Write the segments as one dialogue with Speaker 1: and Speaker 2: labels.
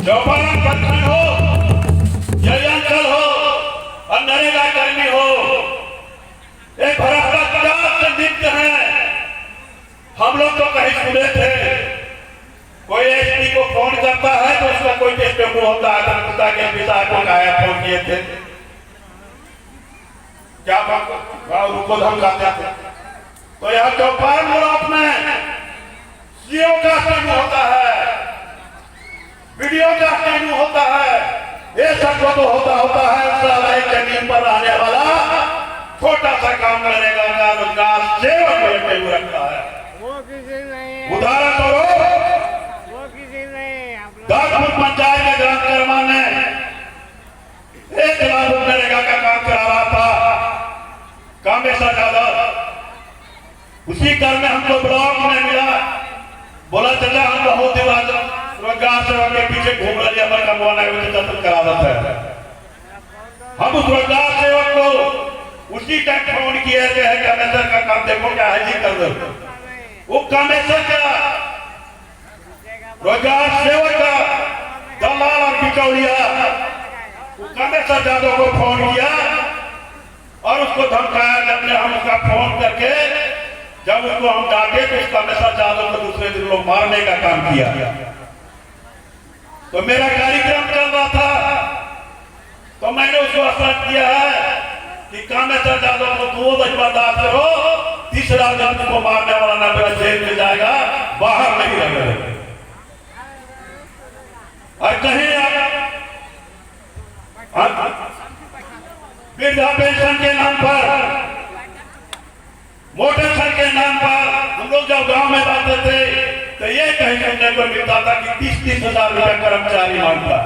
Speaker 1: चौपारण प्रखंड हो, जयंचल हो और नरेगा कर्मी हो, एक भ्रष्टाचार से लिप्त है। हम लोग तो कहीं सुने थे, कोई एसपी को फोन करता है तो उसका कोई टेस्टेमो होता है, पिता के पिता को गायब फोन किए थे, क्या उनको धमकाते थे। तो यहाँ चौपारण ब्लॉक में सीओ का स्टैंड होता है, वीडियो का स्टैंड होता है, ये सब तो होता है एक जमीन पर रहने वाला छोटा सा काम करेगा का रोजगार सेवक रखता है।
Speaker 2: वो किसी नहीं,
Speaker 1: उदाहरण करो,
Speaker 2: वो किसी नहीं।
Speaker 1: दासपुर पंचायत के ग्राम कर्मा ने 1 लाख नरेगा का काम करा रहा था, कामेश्वर यादव। उसी घर में हमको ब्लॉक में मिला, बोला चाचा हम बहुत दिन आज रोजगार सेवा के पीछे घूम रहे हैं, कमवाना करा देता है। हम उस रोजगार सेवक को उसी टाइम फोन किए थे, कामेश्वर का काम देखो क्या है जी कर दो। वो कामेश्वर का रोजगार सेवक का दलाल और बिचौलिया कामेश्वर यादव को फोन किया और उसको धमकाया। जब हम उसका फोन करके जब उसको हम डांटे तो उसका कामेश्वर यादव को दूसरे दिन लोग मारने का काम किया। तो मेरा कार्यक्रम चल रहा था तो मैंने उसको आश्वस्त किया है कि कामेश्वर यादव को 2 बजे बर्दाश्त करो, तीसरा दिन को मारने वाला ना मेरा जेल में जाएगा, बाहर नहीं रहेगा। और कहीं वृद्धा पेंशन के नाम पर, मोटरसाइकिल के नाम पर हम लोग जब गांव में रहते थे तो ये कहीं सुनने को मिलता था कि 30-30 हजार रुपया कर्मचारी मांगता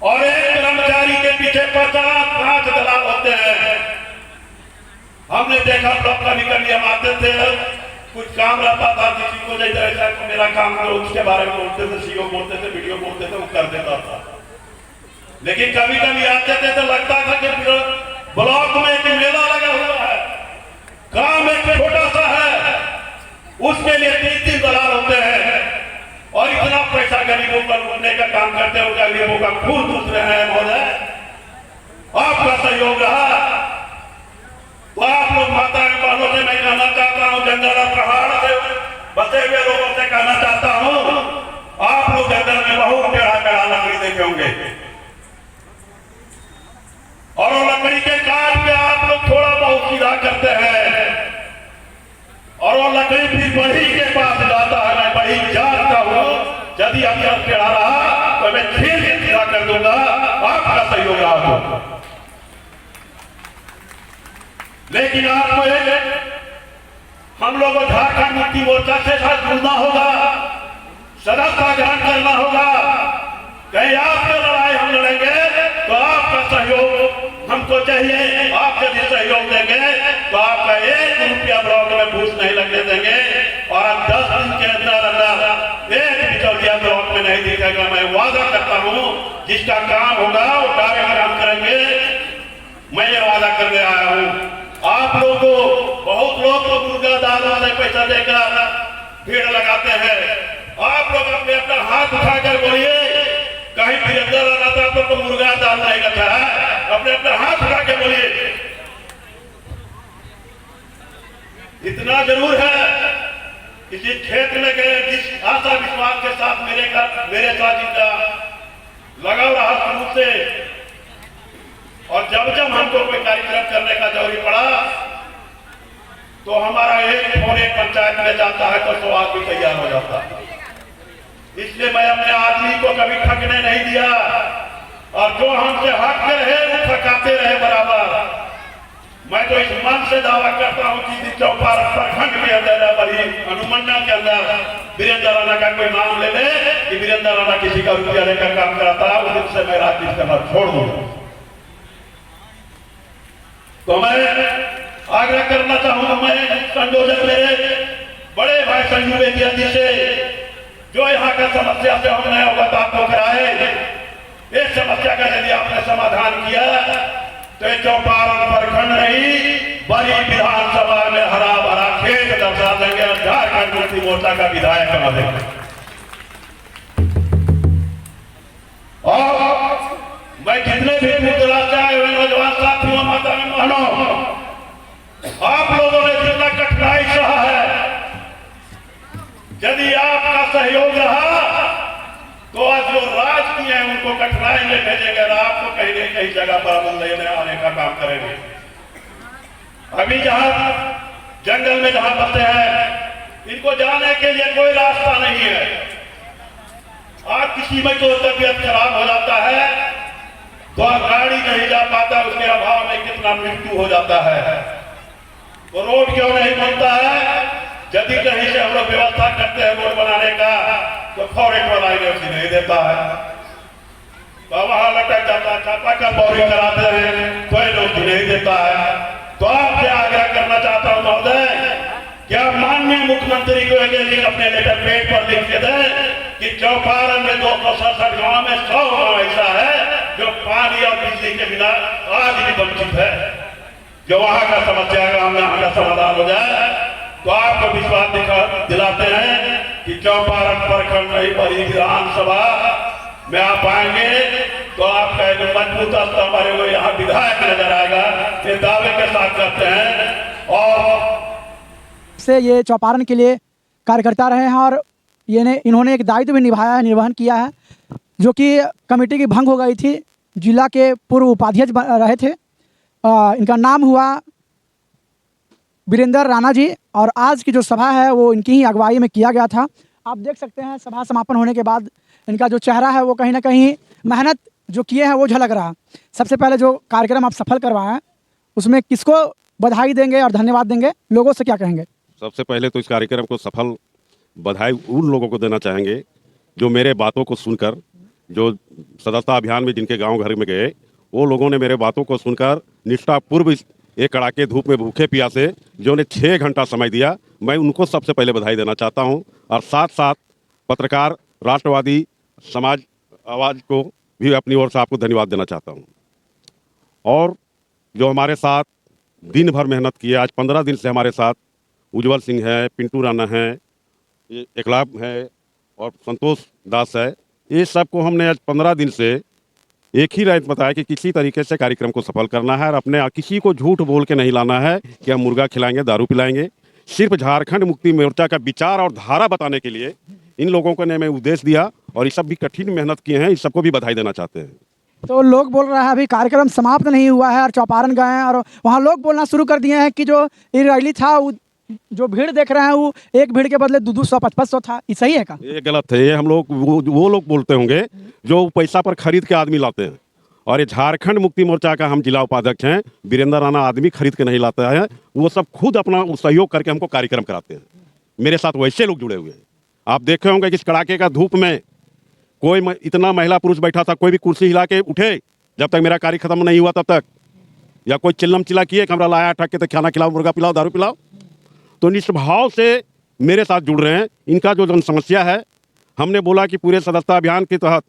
Speaker 1: और एक कर्मचारी के पीछे 50-5 दलाल होते हैं। हमने देखा ब्लॉक कभी कभी हम आते थे, कुछ काम रहता था किसी को, जैसे मेरा काम करो उसके बारे में बोलते थे, सीओ बोलते थे, वीडियो बोलते थे, वो कर देता था। लेकिन कभी कभी आते थे तो लगता था कि ब्लॉक में एक मेला लगा हुआ है, काम एक छोटा सा है, उसके लिए 3-3 दलाल होते हैं और इतना पैसा गरीबों पर लूटने का काम करते हैं, गरीबों का खून दूस रहे हैं। महोदय आपका सहयोग रहा तो आप लोग माता बहनों से मैं कहना चाहता हूँ, जंगल और पहाड़ से बसे हुए लोगों से कहना चाहता हूँ, आप लोग जंगल में बहुत टेढ़ा लकड़ी देखे होंगे और लकड़ी के काट पे आप लोग थोड़ा बहुत सीधा करते हैं और वो लकड़ी फिर बढ़ी के पास जाता है। मैं बढ़ी जात का हूँ, यदि हम टेढ़ा रहा तो मैं फिर सीधा कर दूंगा, आपका सहयोग रहा। लेकिन आपको हम लोगों को झारखंड मुक्ति मोर्चा से साथ जुड़ना होगा, सदस्यता ग्रहण करना होगा। कहीं आपसे लड़ाई हम लड़ेंगे तो आपका सहयोग हमको चाहिए। आप यदि सहयोग देंगे तो आपका 1 रुपया ब्लॉक में घूस नहीं लगने देंगे और हम 10 दिन के अंदर एक बिचौलिया ब्लॉक में नहीं दिखेगा। मैं वादा करता हूँ, जिसका काम होगा वो डायरेक्ट काम करेंगे। मैं ये वादा करने आया हूँ। आप लोगों को, बहुत लोग तो मुर्गा दालों से पैसा देकर भीड़ लगाते हैं। आप लोग अपने अपना हाथ उठाकर बोलिए, कहीं फिर अंदर आना था तो मुर्गा दाल नहीं करता है, अपने अपना हाथ उठा के बोलिए। इतना जरूर है, किसी क्षेत्र में गए, जिस आशा विश्वास के साथ मेरे साथ इनका लगाव रहा शुरू से, और जब जब हमको कोई कार्यक्रम करने का जरूरी पड़ा तो हमारा एक फोन एक पंचायत में जाता है तो 100 आदमी तैयार हो जाता है। इसलिए मैं अपने आदमी को कभी ठगने नहीं दिया और जो हमसे हट के रहे वो ठकाते रहे बराबर। मैं तो इस मन से दावा करता हूँ कि चौपारण प्रखंड के अंदर बड़ी अनुमंडल के अंदर वीरेंद्र राणा का कोई नाम ले ले कि वीरेंद्र राणा किसी का रुपया लेकर काम कराता है, उस दिन से मैं राजनीति करना छोड़ दूंगा। तो मैं आग्रह करना चाहूंगा, मैं संयोजक मेरे बड़े भाई संजू बेदी से, जो यहाँ का समस्या से हमने अवगत आपको कराए, इस समस्या का यदि आपने समाधान किया तो ये चौपारण प्रखंड नहीं बड़ी विधानसभा में हरा भरा खेत दर्शा देंगे और झारखंड मुक्ति मोर्चा का विधायक बना देंगे। यदि आपका सहयोग रहा तो आज जो राज किए हैं उनको कठिनाई में भेजेंगे और आपको कहीं न कहीं जगह पर अमल लेने आने का काम करेंगे। अभी जहां जंगल में जहां बसते हैं इनको जाने के लिए कोई रास्ता नहीं है। आज किसी में जो तबीयत खराब हो जाता है तो गाड़ी नहीं जा पाता, उसके अभाव में कितना मृत्यु हो जाता है। तो रोड क्यों नहीं बनता है? यदि कहीं से हम लोग व्यवस्था करते हैं रोड बनाने का तो फॉरेस्ट वाला एनर्जी नहीं देता है, तो वहां लटक जाता है, चापा का बोरिंग कराते हैं तो एनर्जी नहीं देता है। तो आपसे आग्रह करना चाहता हूं महोदय, क्या माननीय मुख्यमंत्री को अपने लेटर पेड पर लिख के दें कि चौपारण में 267 गांव में 100 गांव ऐसा है जो पानी और बिजली के बिना आज भी वंचित है। जो वहां का समस्या गांव में का समाधान हो जाए तो आपको विश्वास दिलाते हैं कि चौपारण प्रखंड नहीं बड़ी विधानसभा में आप आएंगे तो आपका एक मजबूत स्तर हमारे वो यहाँ विधायक नजर आएगा। ये दावे के साथ करते हैं और
Speaker 3: से ये चौपारण के लिए कार्यकर्ता रहे हैं और इन्होंने एक दायित्व भी निभाया है, निर्वहन किया है, जो कि कमेटी की भंग हो गई थी। जिला के पूर्व उपाध्यक्ष रहे थे। इनका नाम हुआ वीरेंद्र राणा जी और आज की जो सभा है वो इनकी ही अगुवाई में किया गया था। आप देख सकते हैं सभा समापन होने के बाद इनका जो चेहरा है वो कहीं ना कहीं मेहनत जो किए हैं वो झलक रहा। सबसे पहले जो कार्यक्रम आप सफल करवाएं उसमें किसको बधाई देंगे और धन्यवाद देंगे, लोगों से क्या कहेंगे?
Speaker 4: सबसे पहले तो इस कार्यक्रम को सफल बधाई उन लोगों को देना चाहेंगे जो मेरे बातों को सुनकर, जो सदस्यता अभियान में जिनके गांव घर में गए, वो लोगों ने मेरे बातों को सुनकर निष्ठापूर्व एक कड़ाके धूप में भूखे प्यासे जो ने 6 घंटा समय दिया, मैं उनको सबसे पहले बधाई देना चाहता हूं। और साथ साथ पत्रकार राष्ट्रवादी समाज आवाज़ को भी अपनी ओर से आपको धन्यवाद देना चाहता हूं। और जो हमारे साथ दिन भर मेहनत की है, आज 15 दिन से हमारे साथ उज्जवल सिंह है, पिंटू राणा है, एकलाब है और संतोष दास है, ये सबको हमने आज 15 दिन से एक ही राय बताया कि किसी तरीके से कार्यक्रम को सफल करना है और अपने किसी को झूठ बोल के नहीं लाना है कि हम मुर्गा खिलाएंगे, दारू पिलाएंगे। सिर्फ झारखंड मुक्ति मोर्चा का विचार और धारा बताने के लिए इन लोगों को ने मैं उद्देश्य दिया और ये सब भी कठिन मेहनत किए हैं, इस सबको भी बधाई देना चाहते हैं।
Speaker 3: तो लोग बोल रहा है अभी कार्यक्रम समाप्त नहीं हुआ है और चौपारण गए हैं और वहाँ लोग बोलना शुरू कर दिए हैं कि जो ये रैली था जो भीड़ देख रहे हैं वो एक भीड़ के बदले 200-500 था। ये सही है का? ये
Speaker 4: गलत है। ये हम लोग वो लोग बोलते होंगे जो पैसा पर खरीद के आदमी लाते हैं, और ये झारखंड मुक्ति मोर्चा का हम जिला उपाध्यक्ष हैं, वीरेंद्र राणा आदमी खरीद के नहीं लाता है, वो सब खुद अपना सहयोग करके हमको कार्यक्रम कराते हैं। मेरे साथ वैसे लोग जुड़े हुए हैं। आप देखे होंगे कि इस कड़ाके का धूप में कोई इतना महिला पुरुष बैठा था, कोई भी कुर्सी हिला के उठे जब तक मेरा कार्य खत्म नहीं हुआ तब तक, या कोई चिल्लम चिल्ला किए कमरा लाया ठक के तो खाना खिलाओ, मुर्गा पिलाओ, दारू पिलाओ। तो निष्भाव से मेरे साथ जुड़ रहे हैं। इनका जो जन समस्या है, हमने बोला कि पूरे सदस्यता अभियान के तहत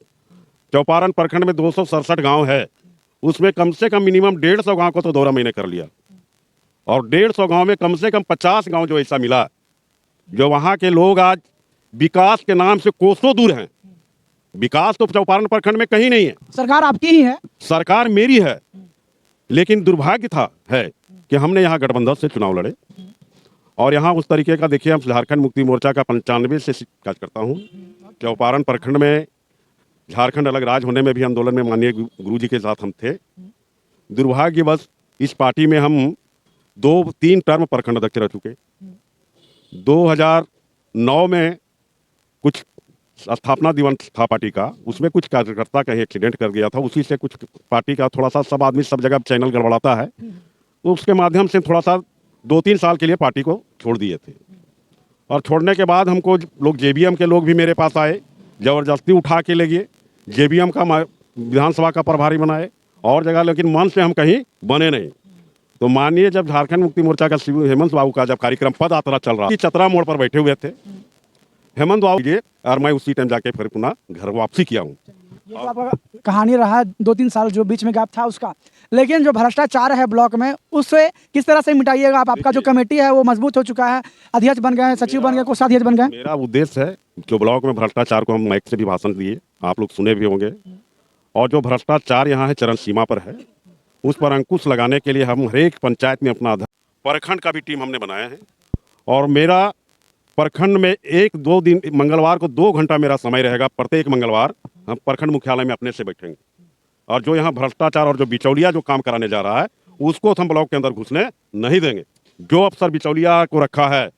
Speaker 4: चौपारण प्रखंड में 267 गांव है, उसमें कम से कम मिनिमम 150 गांव को तो 12 महीने कर लिया, और 150 गांव में कम से कम 50 गांव जो ऐसा मिला जो वहाँ के लोग आज विकास के नाम से कोसों दूर हैं। विकास तो चौपारण प्रखंड में कहीं नहीं है।
Speaker 3: सरकार आपकी ही है, सरकार
Speaker 4: मेरी है, लेकिन दुर्भाग्य है कि हमने यहाँ गठबंधन से चुनाव लड़े और यहाँ उस तरीके का देखिए, हम झारखंड मुक्ति मोर्चा का 95 से कार्य करता हूँ। चौपारण प्रखंड में झारखंड अलग राज्य होने में भी आंदोलन में माननीय गुरु जी के साथ हम थे। दुर्भाग्यवश इस पार्टी में हम 2-3 टर्म प्रखंड अध्यक्ष रह चुके। 2009 में कुछ स्थापना दिवस था पार्टी का, उसमें कुछ कार्यकर्ता का एक्सीडेंट कर गया था, उसी से कुछ पार्टी का थोड़ा सा सब आदमी सब जगह चैनल गड़बड़ाता है, तो उसके माध्यम से थोड़ा सा 2-3 साल के लिए पार्टी को छोड़ दिए थे। और छोड़ने के बाद हमको लोग जेबीएम के लोग भी मेरे पास आए, ज़बरदस्ती उठा के ले गए, जेबीएम का विधानसभा का प्रभारी बनाए और जगह, लेकिन मन से हम कहीं बने नहीं। तो मानिए जब झारखंड मुक्ति मोर्चा का हेमंत बाबू का जब कार्यक्रम पद यात्रा चल रहा, चतरा मोड़ पर बैठे हुए थे हेमंत बाबू जी, और मैं उसी टाइम जाके फिर पुनः घर वापसी किया हूँ।
Speaker 3: ये तो आपका कहानी रहा 2-3 साल जो बीच में गैप था उसका, लेकिन जो भ्रष्टाचार है ब्लॉक में उससे किस तरह से मिटाइएगा आप? आपका जो कमेटी है वो मजबूत हो चुका है, अध्यक्ष बन गए, सचिव बन गए, कोषाध्यक्ष बन गए।
Speaker 4: मेरा उद्देश्य है जो ब्लॉक में भ्रष्टाचार को हम माइक से भी भाषण दिए, आप लोग सुने भी होंगे, और जो भ्रष्टाचार यहाँ है चरम सीमा पर है, उस पर अंकुश लगाने के लिए हम हर एक पंचायत में अपना प्रखंड का भी टीम हमने बनाया है। और मेरा प्रखंड में 1-2 दिन मंगलवार को 2 घंटा मेरा समय रहेगा। प्रत्येक मंगलवार हम प्रखंड मुख्यालय में अपने से बैठेंगे और जो यहाँ भ्रष्टाचार और जो बिचौलिया जो काम कराने जा रहा है उसको तो हम ब्लॉक के अंदर घुसने नहीं देंगे। जो अफसर बिचौलिया को रखा है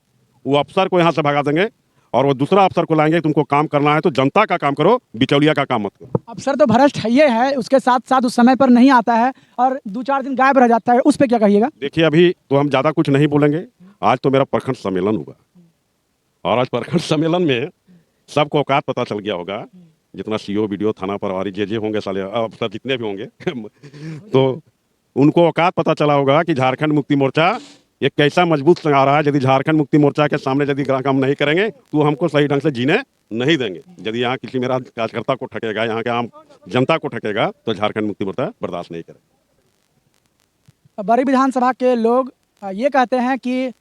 Speaker 4: वो अफसर को यहाँ से भगा देंगे और वो दूसरा अफसर को लाएंगे। तुमको काम करना है तो जनता का काम करो, बिचौलिया का काम मत करो।
Speaker 3: अफसर तो भ्रष्ट है ये है, उसके साथ साथ उस समय पर नहीं आता है और 2-4 दिन गायब रह जाता है, उस पर क्या कहिएगा?
Speaker 4: देखिए अभी तो हम ज़्यादा कुछ नहीं बोलेंगे। आज तो मेरा प्रखंड सम्मेलन हुआ और आज प्रखंड सम्मेलन में सबको औकात पता चल गया होगा, जितना सीओ वीडियो थाना प्रभारी जे होंगे साले अफसर जितने भी होंगे तो उनको औकात पता चला होगा कि झारखंड मुक्ति मोर्चा एक कैसा मजबूत संग आ रहा है। यदि झारखंड मुक्ति मोर्चा के सामने यदि काम नहीं करेंगे तो हमको सही ढंग से जीने नहीं देंगे। यदि यहाँ किसी मेरा कार्यकर्ता को ठकेगा, यहाँ के आम जनता को ठकेगा तो झारखंड मुक्ति मोर्चा बर्दाश्त नहीं करेगा।
Speaker 3: बड़ी विधानसभा के लोग ये कहते हैं कि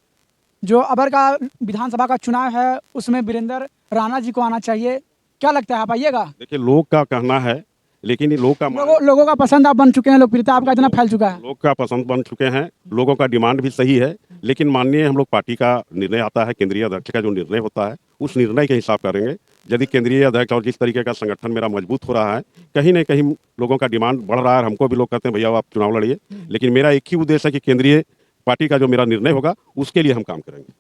Speaker 3: जो अबर का विधानसभा का चुनाव है उसमें वीरेंद्र राणा जी को आना चाहिए, क्या लगता है, आप आइएगा?
Speaker 4: देखिए लोग का कहना है, लेकिन ये लोग का
Speaker 3: लोगों का पसंद आप बन चुके हैं, लोकप्रियता आपका इतना फैल चुका है।
Speaker 4: लोग का पसंद बन चुके हैं, लोगों का डिमांड भी सही है, लेकिन माननीय हम लोग पार्टी का निर्णय आता है, केंद्रीय अध्यक्ष का जो निर्णय होता है उस निर्णय के हिसाब करेंगे। यदि केंद्रीय अध्यक्ष और जिस तरीके का संगठन मेरा मजबूत हो रहा है, कहीं न कहीं लोगों का डिमांड बढ़ रहा है। हमको भी लोग कहते हैं भैया आप चुनाव लड़िए, लेकिन मेरा एक ही उद्देश्य है कि केंद्रीय पार्टी का जो मेरा निर्णय होगा उसके लिए हम काम करेंगे।